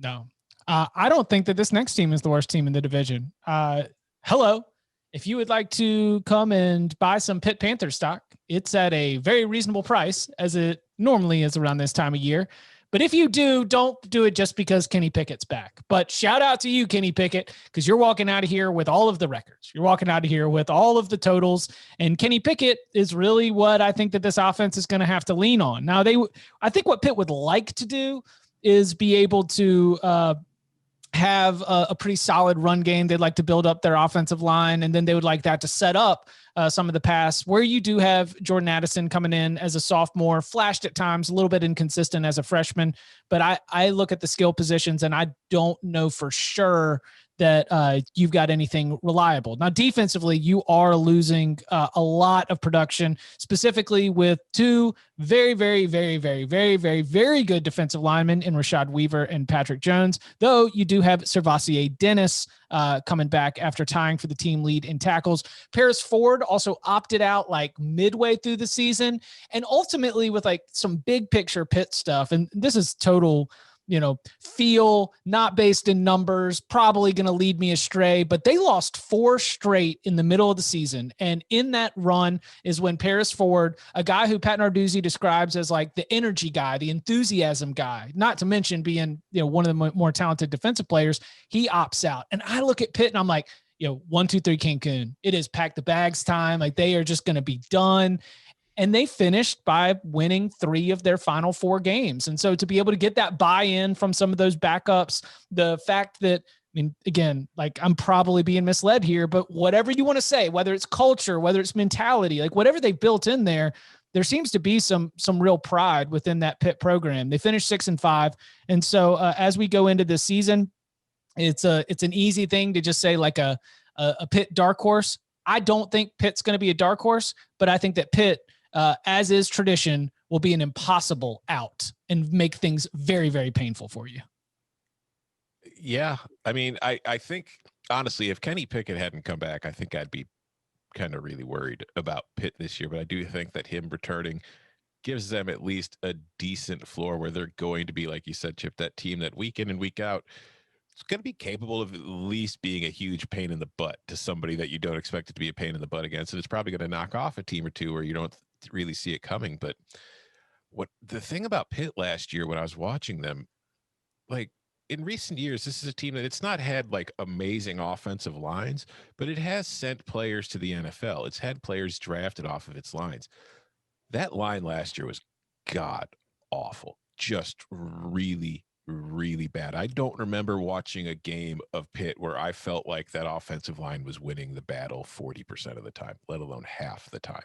No. I don't think that this next team is the worst team in the division. Hello. If you would like to come and buy some Pitt Panthers stock, it's at a very reasonable price, as it normally is around this time of year. But if you do, don't do it just because Kenny Pickett's back. But shout out to you, Kenny Pickett, because you're walking out of here with all of the records. You're walking out of here with all of the totals. And Kenny Pickett is really what I think that this offense is going to have to lean on. Now, I think what Pitt would like to do is be able to have a pretty solid run game. They'd like to build up their offensive line, and then they would like that to set up some of the pass where you do have Jordan Addison coming in as a sophomore, flashed at times, a little bit inconsistent as a freshman. But I look at the skill positions and I don't know for sure that you've got anything reliable. Now, defensively, you are losing a lot of production, specifically with two very, very, very, very, very, very, very good defensive linemen in Rashad Weaver and Patrick Jones, though you do have Servassier Dennis coming back after tying for the team lead in tackles. Paris Ford also opted out like midway through the season, and ultimately with like some big picture Pitt stuff, and this is total feel, not based in numbers, probably going to lead me astray, but they lost 4 straight in the middle of the season. And in that run is when Paris Ford, a guy who Pat Narduzzi describes as like the energy guy, the enthusiasm guy, not to mention being, one of the more talented defensive players, he opts out. And I look at Pitt and I'm like, 1, 2, 3 Cancun. It is pack the bags time. Like they are just going to be done. And they finished by winning 3 of their final 4 games. And so to be able to get that buy-in from some of those backups, the fact that, again, like I'm probably being misled here, but whatever you want to say, whether it's culture, whether it's mentality, like whatever they've built in there, there seems to be some real pride within that Pitt program. They finished 6-5. And so as we go into this season, it's an easy thing to just say like a Pitt dark horse. I don't think Pitt's going to be a dark horse, but I think that Pitt, as is tradition, will be an impossible out and make things very, very painful for you. Yeah. I think, honestly, if Kenny Pickett hadn't come back, I think I'd be kind of really worried about Pitt this year. But I do think that him returning gives them at least a decent floor where they're going to be, like you said, Chip, that team that week in and week out is going to be capable of at least being a huge pain in the butt to somebody that you don't expect it to be a pain in the butt against. And it's probably going to knock off a team or two where you don't really see it coming. But what the thing about Pitt last year when I was watching them, like in recent years, this is a team that it's not had like amazing offensive lines, but it has sent players to the NFL. It's had players drafted off of its lines. That line last year was god awful, just really, really bad. I don't remember watching a game of Pitt where I felt like that offensive line was winning the battle 40% of the time, let alone half the time.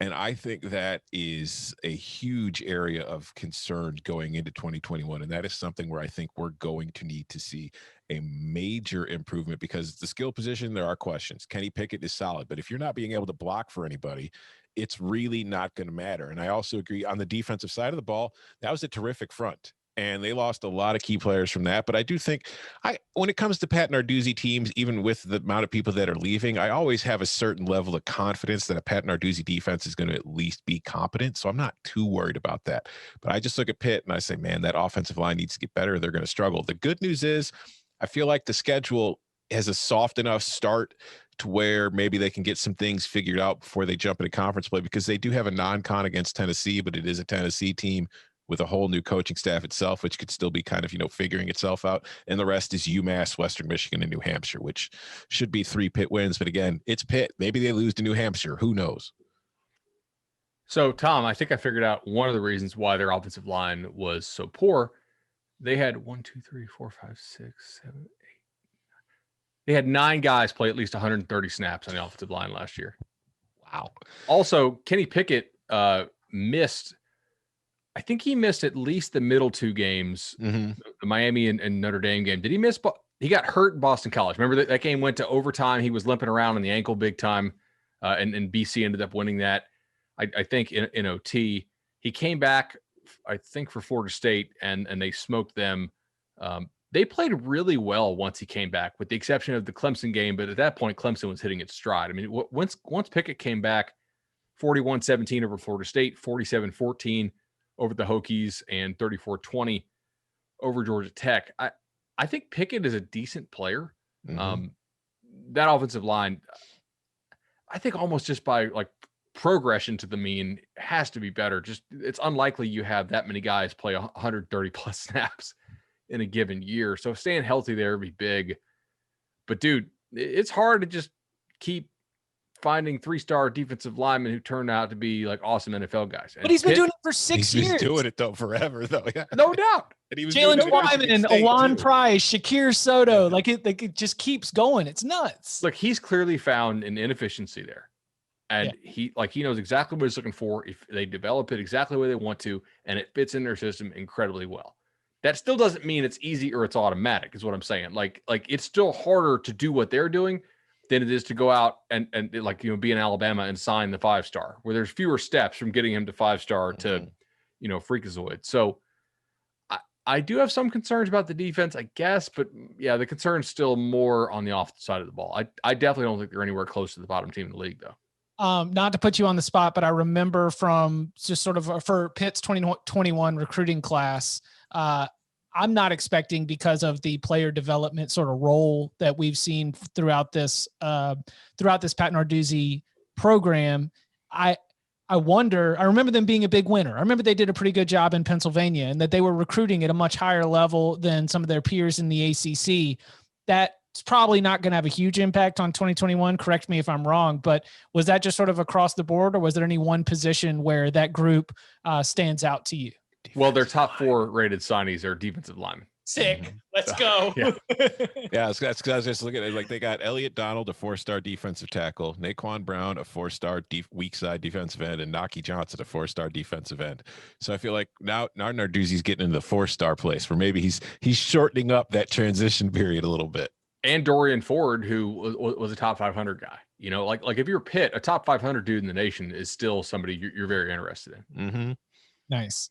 And I think that is a huge area of concern going into 2021. And that is something where I think we're going to need to see a major improvement, because the skill position, there are questions. Kenny Pickett is solid, but if you're not being able to block for anybody, it's really not going to matter. And I also agree on the defensive side of the ball, that was a terrific front. And they lost a lot of key players from that. But I do think when it comes to Pat Narduzzi teams, even with the amount of people that are leaving, I always have a certain level of confidence that a Pat Narduzzi defense is going to at least be competent. So I'm not too worried about that. But I just look at Pitt and I say, man, that offensive line needs to get better. They're going to struggle. The good news is I feel like the schedule has a soft enough start to where maybe they can get some things figured out before they jump into conference play, because they do have a non-con against Tennessee, but it is a Tennessee team with a whole new coaching staff itself, which could still be kind of, figuring itself out. And the rest is UMass, Western Michigan, and New Hampshire, which should be 3 Pitt wins. But again, it's Pitt. Maybe they lose to New Hampshire. Who knows? So, Tom, I think I figured out one of the reasons why their offensive line was so poor. They had 1, 2, 3, 4, 5, 6, 7, 8. They had 9 guys play at least 130 snaps on the offensive line last year. Wow. Also, Kenny Pickett missed. I think he missed at least the middle 2 games, the Miami and Notre Dame game. Did he miss? He got hurt in Boston College. Remember that game went to overtime. He was limping around in the ankle big time, and BC ended up winning that. I think in OT. He came back, I think, for Florida State, and they smoked them. They played really well once he came back, with the exception of the Clemson game. But at that point, Clemson was hitting its stride. I mean, once Pickett came back, 41-17 over Florida State, 47-14 over the Hokies, and 34-20 over Georgia Tech. I think Pickett is a decent player. Mm-hmm. That offensive line, I think almost just by like progression to the mean has to be better. Just it's unlikely you have that many guys play 130 plus snaps in a given year. So staying healthy there would be big. But dude, it's hard to just keep finding 3-star defensive linemen who turn out to be like awesome NFL guys. And But he's been doing it for 6 years. He's doing it though forever though. Yeah. No doubt. And he was Jalen doing it at Michigan Twyman, State, Alon too. Price, Shakir Soto, like it just keeps going. It's nuts. Look, he's clearly found an inefficiency there. And he knows exactly what he's looking for. If they develop it exactly the way they want to, and it fits in their system incredibly well. That still doesn't mean it's easy or it's automatic, is what I'm saying. Like it's still harder to do what they're doing than it is to go out and like, be in Alabama and sign the 5-star, where there's fewer steps from getting him to 5-star to, freakazoid. So I do have some concerns about the defense, I guess, but yeah, the concern's still more on the offensive side of the ball. I definitely don't think they're anywhere close to the bottom team in the league, though. Not to put you on the spot, but I remember from just sort of for Pitt's 2021 recruiting class, I'm not expecting, because of the player development sort of role that we've seen throughout this Pat Narduzzi program. I remember them being a big winner. I remember they did a pretty good job in Pennsylvania, and that they were recruiting at a much higher level than some of their peers in the ACC. That's probably not going to have a huge impact on 2021. Correct me if I'm wrong, but was that just sort of across the board, or was there any one position where that group stands out to you? Well, their top 4 rated signees are defensive linemen. Sick. Let's go. Yeah. Yeah, that's because I was just looking at it. Like, they got Elliot Donald, a 4-star defensive tackle, Naquan Brown, a 4-star weak side defensive end, and Naki Johnson, a 4-star defensive end. So I feel like now Narduzzi's getting into the 4-star place, where maybe he's shortening up that transition period a little bit. And Dorian Ford, who was a top 500 guy. Like if you're Pitt, a top 500 dude in the nation is still somebody you're very interested in. Mm-hmm. Nice.